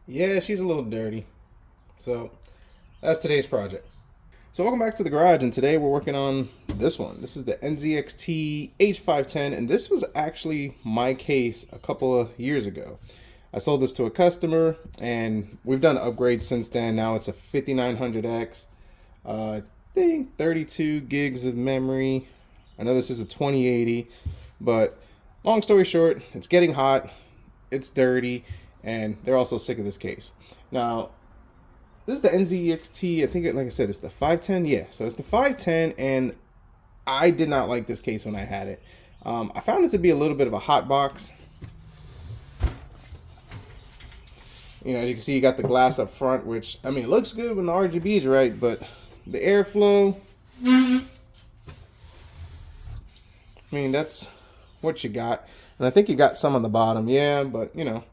Yeah, she's a little dirty. So that's today's project. So welcome back to the garage, and today we're working on this one. This is the NZXT H510, and this was actually my case a couple of years ago. I sold this to a customer, and we've done upgrades since then. Now it's a 5900X. I think 32 gigs of memory. I know this is a 2080, but long story short, it's getting hot, it's dirty, and they're also sick of this case. Now, this is the NZXT. I think, like I said, it's the 510. Yeah, so it's the 510, and I did not like this case when I had it. I found it to be a little bit of a hot box. You know, as you can see, you got the glass up front, which, I mean, it looks good when the RGB is right, but the airflow, I mean, that's what you got. And I think you got some on the bottom, yeah, but, you know.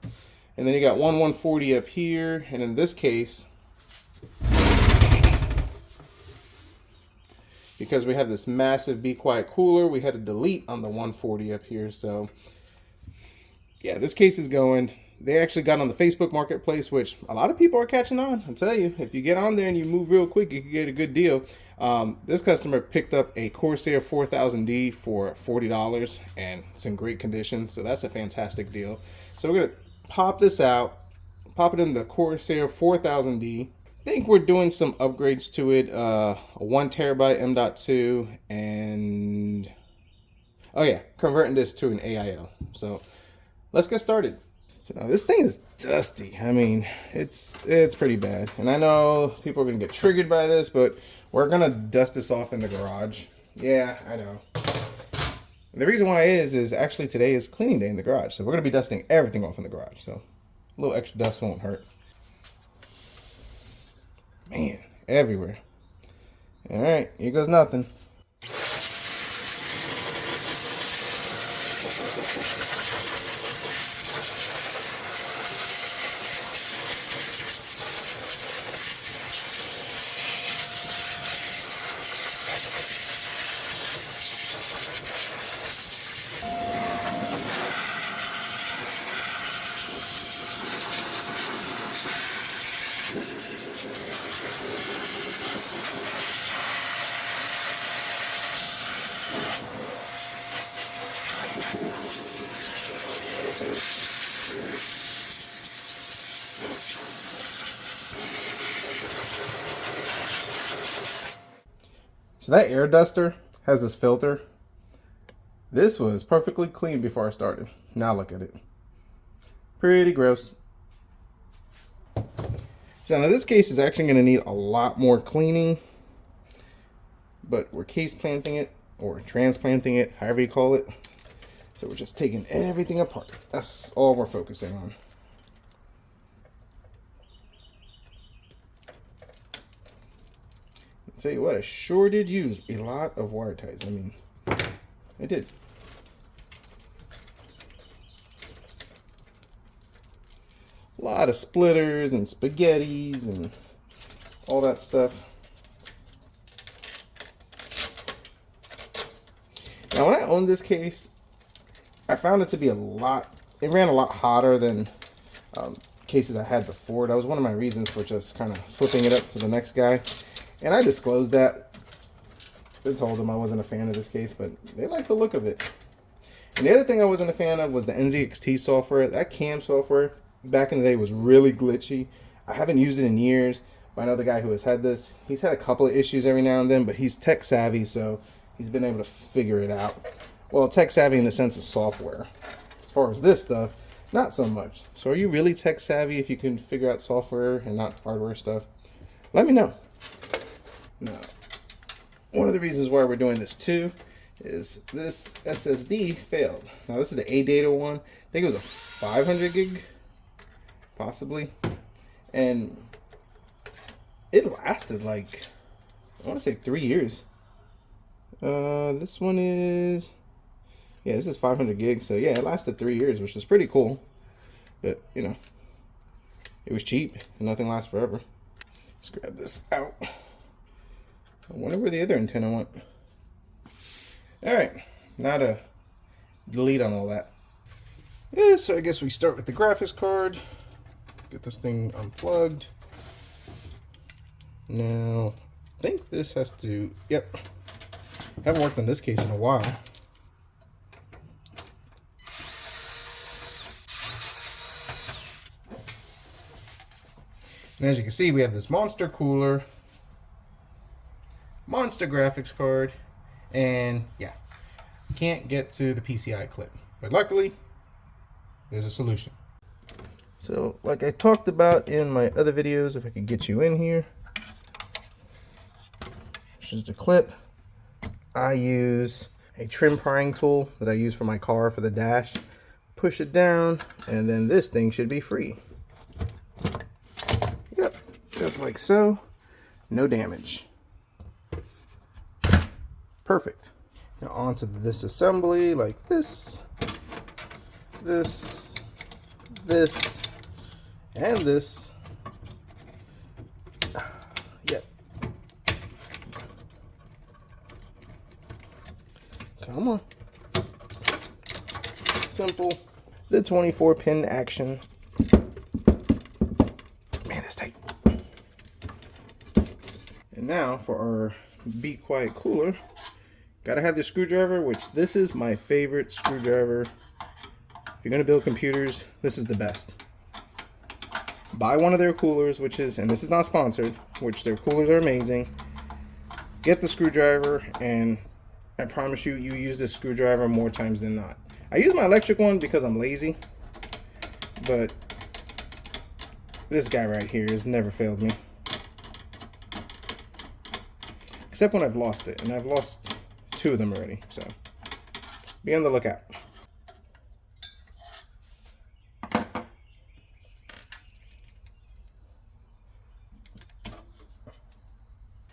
And then you got 140 up here, and in this case, because we have this massive Be Quiet cooler, we had to delete on the 140 up here. So yeah, this case is going. They actually got on the Facebook marketplace, which a lot of people are catching on. I'll tell you, if you get on there and you move real quick, you can get a good deal. This customer picked up a Corsair 4000D for $40, and it's in great condition. So that's a fantastic deal. So we're gonna pop this out, pop it in the Corsair 4000D. I think we're doing some upgrades to it. A 1 TB M.2 and oh yeah, converting this to an AIO. So let's get started. So now this thing is dusty. I mean, it's pretty bad. And I know people are gonna get triggered by this, but we're gonna dust this off in the garage. Yeah, I know. And the reason why is actually today is cleaning day in the garage. So we're gonna be dusting everything off in the garage. So a little extra dust won't hurt. Man, everywhere. All right, here goes nothing. So that air duster has this filter. This was perfectly clean before I started. Now look at it. Pretty gross. So now this case is actually going to need a lot more cleaning, but we're case planting it or transplanting it, however you call it. So we're just taking everything apart. That's all we're focusing on. I'll tell you what, I sure did use a lot of wire ties. I mean, I did. A lot of splitters and spaghettis and all that stuff. Now, when I owned this case, I found it to be it ran a lot hotter than cases I had before. That was one of my reasons for just kind of flipping it up to the next guy. And I disclosed that. I told them I wasn't a fan of this case, but they liked the look of it. And the other thing I wasn't a fan of was the NZXT software. That cam software back in the day was really glitchy. I haven't used it in years, but I know the guy who has had this. He's had a couple of issues every now and then, but he's tech savvy, so he's been able to figure it out. Well, tech savvy in the sense of software. As far as this stuff, not so much. So are you really tech savvy if you can figure out software and not hardware stuff? Let me know. Now, one of the reasons why we're doing this too is this SSD failed. Now this is the ADATA one. I think it was a 500 gig, possibly. And it lasted like, I want to say 3 years. This one is, yeah, this is 500 gigs. So yeah, it lasted 3 years, which is pretty cool. But, you know, it was cheap and nothing lasts forever. Let's grab this out. I wonder where the other antenna went. All right, now to delete on all that. Yeah, so I guess we start with the graphics card. get this thing unplugged. Now, I think this has to, yep. Haven't worked on this case in a while. And as you can see, we have this monster cooler, monster graphics card, and yeah, can't get to the PCI clip. But luckily, there's a solution. So, like I talked about in my other videos, if I could get you in here, this is the clip. I use a trim prying tool that I use for my car for the dash. Push it down, and then this thing should be free. Yep, just like so. No damage. Perfect. Now onto this assembly, like this, this, and this. Yep. Come on. Simple. The 24-pin action. Man, that's tight. And now for our Be Quiet cooler. Gotta have the screwdriver, which this is my favorite screwdriver. If you're gonna build computers, this is the best. Buy one of their coolers, which is, and this is not sponsored, which their coolers are amazing. Get the screwdriver, and I promise you, you use this screwdriver more times than not. I use my electric one because I'm lazy, but this guy right here has never failed me. Except when I've lost it, and I've lost 2 of them already, so be on the lookout.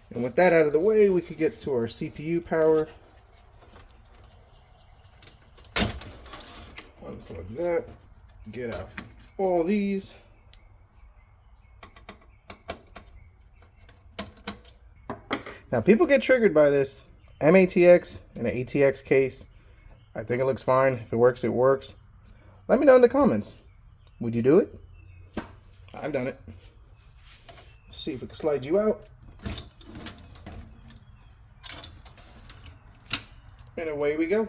And with that out of the way, we could get to our CPU power. Unplug that, get out all these. Now people get triggered by this. MATX and an ATX case. I think it looks fine. If it works, it works. Let me know in the comments. Would you do it? I've done it. Let's see if we can slide you out. And away we go.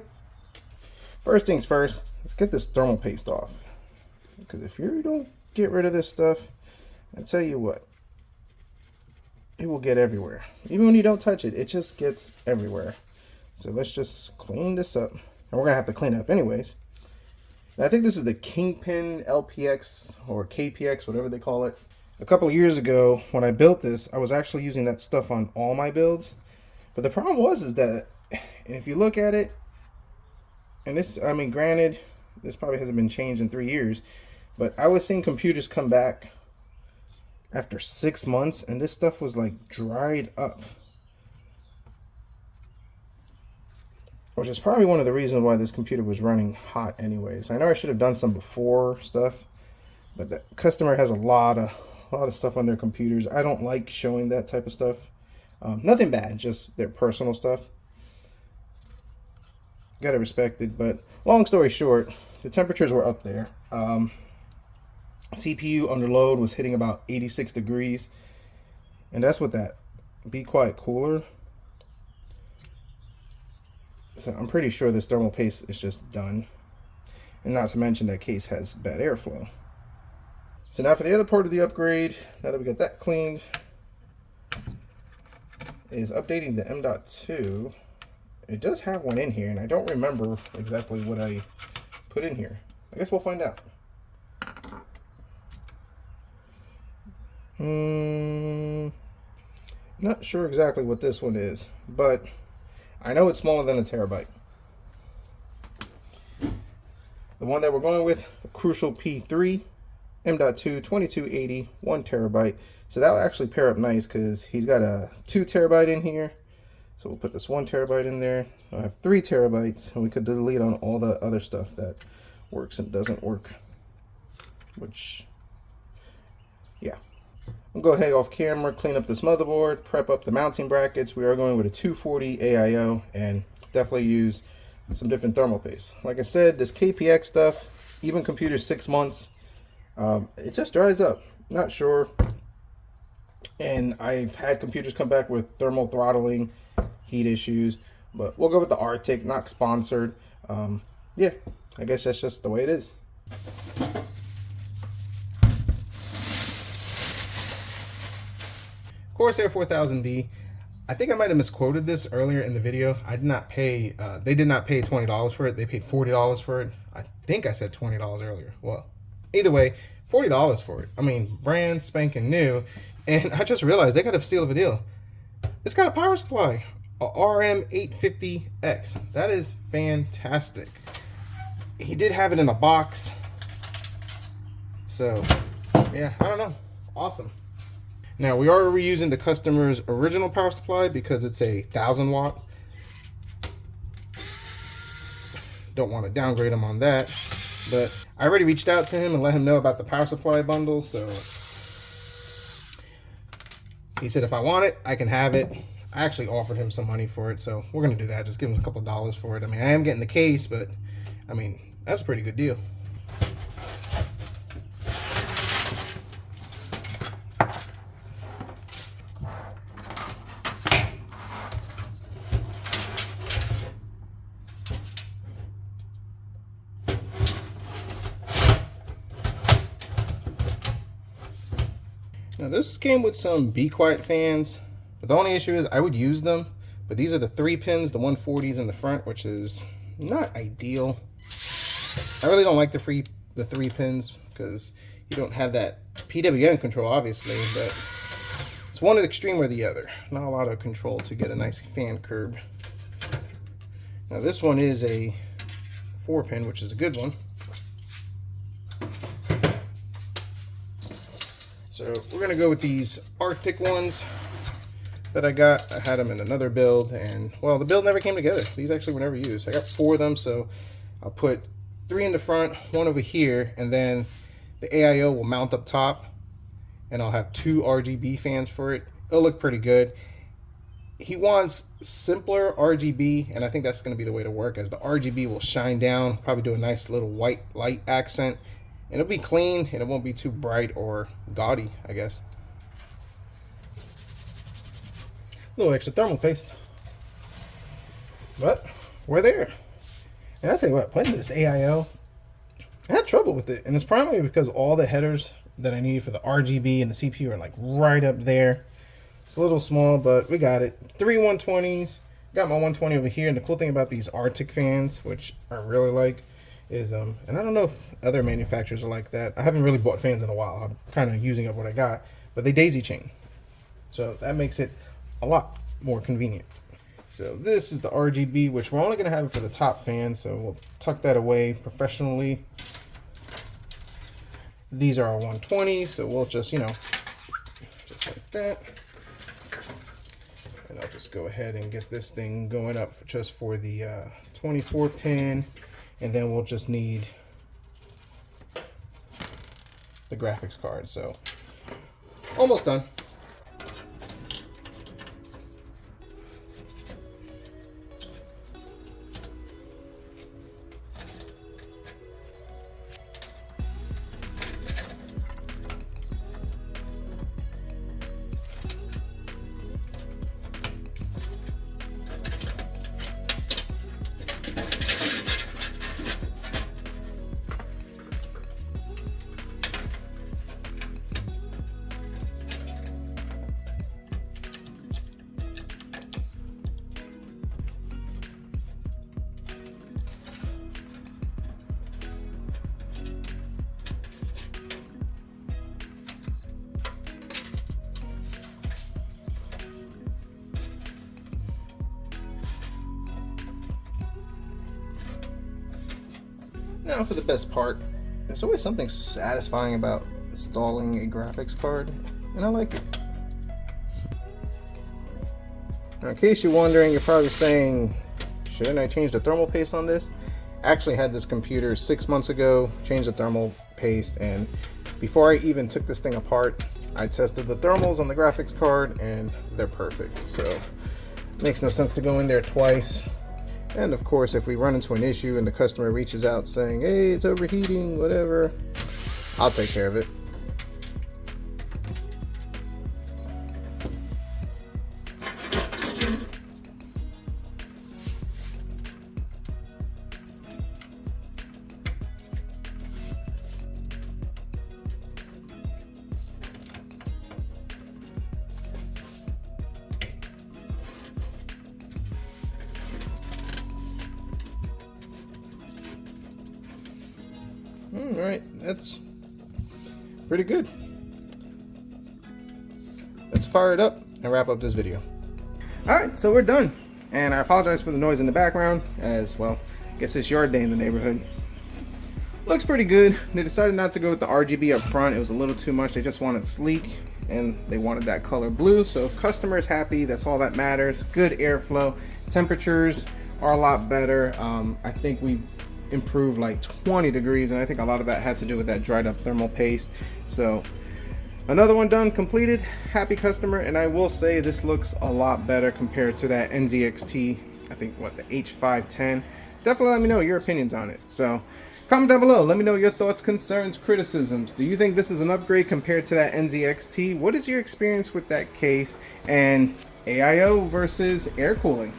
First things first, let's get this thermal paste off. Because if you don't get rid of this stuff, I tell you what, it will get everywhere. Even when you don't touch it, it just gets everywhere. So let's just clean this up. And we're gonna have to clean it up anyways. And I think this is the Kingpin LPX or KPX, whatever they call it. A couple of years ago, when I built this, I was actually using that stuff on all my builds. But the problem is that if you look at it, and this, I mean, granted, this probably hasn't been changed in 3 years, but I was seeing computers come back after 6 months, and this stuff was like dried up. Which is probably one of the reasons why this computer was running hot anyways. I know I should have done some before stuff, but the customer has a lot of stuff on their computers. I don't like showing that type of stuff. Nothing bad, just their personal stuff. Gotta respect it, but long story short, the temperatures were up there. CPU under load was hitting about 86 degrees, and that's what that Be Quiet cooler. So I'm pretty sure this thermal paste is just done, and not to mention that case has bad airflow. So now for the other part of the upgrade, now that we got that cleaned, is updating the M.2. It does have one in here, and I don't remember exactly what I put in here. I guess we'll find out. Not sure exactly what this one is, but I know it's smaller than a terabyte. The one that we're going with, a Crucial P3, M.2 2280, 1 terabyte. So that'll actually pair up nice because he's got a 2 terabyte in here. So we'll put this 1 terabyte in there. I have 3 terabytes, and we could delete on all the other stuff that works and doesn't work. Which, yeah. I'll go ahead off camera, clean up this motherboard, prep up the mounting brackets. We are going with a 240 AIO, and definitely use some different thermal paste. Like I said, this KPX stuff, even computers 6 months, It just dries up. Not sure. And I've had computers come back with thermal throttling, heat issues, but we'll go with the Arctic, not sponsored. Yeah, I guess that's just the way it is. Corsair 4000D. I think I might have misquoted this earlier in the video. I did not pay, they did not pay $20 for it. They paid $40 for it. I think I said $20 earlier. Well, either way, $40 for it. I mean, brand spanking new. And I just realized they got a steal of a deal. It's got a power supply, a RM850X. That is fantastic. He did have it in a box. So, yeah, I don't know. Awesome. Now, we are reusing the customer's original power supply because it's a 1000 watt. Don't want to downgrade him on that. But I already reached out to him and let him know about the power supply bundle. So he said if I want it, I can have it. I actually offered him some money for it. So we're going to do that. Just give him a couple of dollars for it. I mean, I am getting the case, but I mean, that's a pretty good deal. Now this came with some Be Quiet fans, but the only issue is I would use them, but these are the 3 pins, the 140s in the front, which is not ideal. I really don't like the 3 pins because you don't have that PWM control, obviously, but it's one extreme or the other. Not a lot of control to get a nice fan curb. Now this one is a 4 pin, which is a good one. So we're gonna go with these Arctic ones that I got. I had them in another build, and well, the build never came together. These actually were never used. I got 4 of them, so I'll put 3 in the front, 1 over here, and then the AIO will mount up top, and I'll have 2 RGB fans for it. It'll look pretty good. He wants simpler RGB, and I think that's gonna be the way to work, as the RGB will shine down, probably do a nice little white light accent. And it'll be clean, and it won't be too bright or gaudy, I guess. A little extra thermal paste. But we're there. And I'll tell you what, putting this AIO, I had trouble with it. And it's primarily because all the headers that I need for the RGB and the CPU are like right up there. It's a little small, but we got it. 3 120s. Got my 120 over here. And the cool thing about these Arctic fans, which I really like, is and I don't know if other manufacturers are like that. I haven't really bought fans in a while. I'm kind of using up what I got, but they daisy chain, so that makes it a lot more convenient. So this is the RGB, which we're only going to have it for the top fan, so we'll tuck that away professionally. These are our 120s, so we'll just, you know, just like that. And I'll just go ahead and get this thing going up just for the 24 pin. And then we'll just need the graphics card. So almost done. Now for the best part. There's always something satisfying about installing a graphics card, and I like it. Now, in case you're wondering, you're probably saying, shouldn't I change the thermal paste on this? I actually had this computer 6 months ago, changed the thermal paste, and before I even took this thing apart, I tested the thermals on the graphics card, and they're perfect. So it makes no sense to go in there twice. And of course, if we run into an issue and the customer reaches out saying, hey, it's overheating, whatever, I'll take care of it. All right, that's pretty good. Let's fire it up and wrap up this video. All right, so we're done. And I apologize for the noise in the background, as well, I guess it's yard day in the neighborhood. Looks pretty good. They decided not to go with the RGB up front. It was a little too much. They just wanted sleek, and they wanted that color blue. So customer is happy. That's all that matters. Good airflow. Temperatures are a lot better. I think we improved like 20 degrees, and I think a lot of that had to do with that dried up thermal paste. So another one done, completed. Happy customer. And I will say this looks a lot better compared to that NZXT, I think what, the H510. Definitely let me know your opinions on it. So comment down below, let me know your thoughts, concerns, criticisms. Do you think this is an upgrade compared to that NZXT? What is your experience with that case and AIO versus air cooling?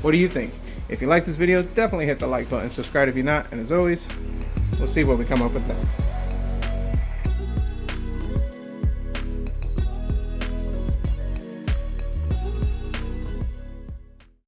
What do you think? If you like this video, definitely hit the like button, subscribe if you're not, and as always, we'll see what we come up with next.